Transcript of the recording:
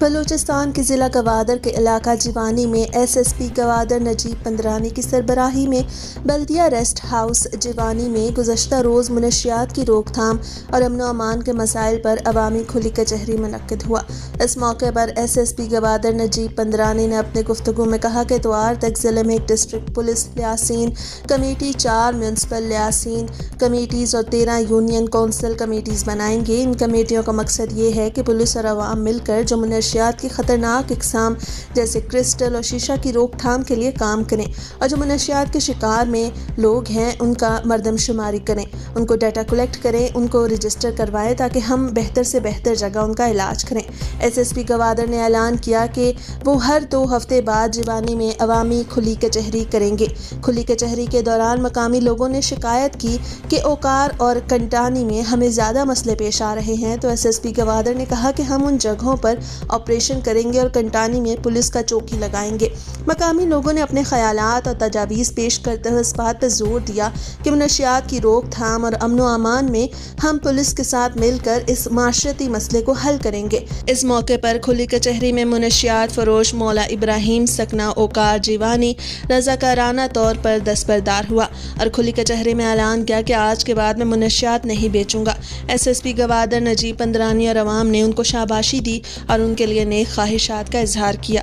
بلوچستان کے ضلع گوادر کے علاقہ جیوانی میں ایس ایس پی گوادر نجیب پندرانی کی سربراہی میں بلدیہ ریسٹ ہاؤس جیوانی میں گزشتہ روز منشیات کی روک تھام اور امن و امان کے مسائل پر عوامی کھلی کچہری منعقد ہوا۔ اس موقع پر ایس ایس پی گوادر نجیب پندرانی نے اپنے گفتگو میں کہا کہ اتوار تک ضلع میں 1 district police liaison committee, 4 municipal liaison committees اور 13 یونین کونسل کمیٹیز بنائیں گے۔ ان کمیٹیوں کا مقصد یہ ہے کہ پولیس اور عوام مل کر جو منشیات کی خطرناک اقسام جیسے کرسٹل اور شیشہ کی روک تھام کے لیے کام کریں اور جو منشیات کے شکار میں لوگ ہیں ان کا مردم شماری کریں، ان کو ڈیٹا کلیکٹ کریں، ان کو رجسٹر کروائیں تاکہ ہم بہتر سے بہتر جگہ ان کا علاج کریں۔ ایس ایس پی گوادر نے اعلان کیا کہ وہ ہر 2 ہفتے بعد جیوانی میں عوامی کھلی کچہری کریں گے۔ کھلی کچہری کے دوران مقامی لوگوں نے شکایت کی کہ اوکار اور کنٹانی میں ہمیں زیادہ مسئلے پیش آ رہے ہیں، تو ایس ایس پی گوادر نے کہا کہ ہم ان جگہوں پر آپریشن کریں گے اور کنٹانی میں پولیس کا چوکی لگائیں گے۔ مقامی لوگوں نے اپنے خیالات اور تجاویز پیش کرتے ہوئے اس بات پر زور دیا کہ منشیات کی روک تھام اور امن و امان میں ہم پولیس کے ساتھ مل کر اس معاشرتی مسئلے کو حل کریں گے۔ اس موقع پر کھلی کچہری میں منشیات فروش مولا ابراہیم سکنہ اوکار جیوانی رضاکارانہ طور پر دستبردار ہوا اور کھلی کچہری میں اعلان کیا کہ آج کے بعد میں منشیات نہیں بیچوں گا۔ ایس ایس پی گوادر نجیب پندرانی اور عوام نے ان کو شاباشی دی اور ان کے لیے نیک خواہشات کا اظہار کیا۔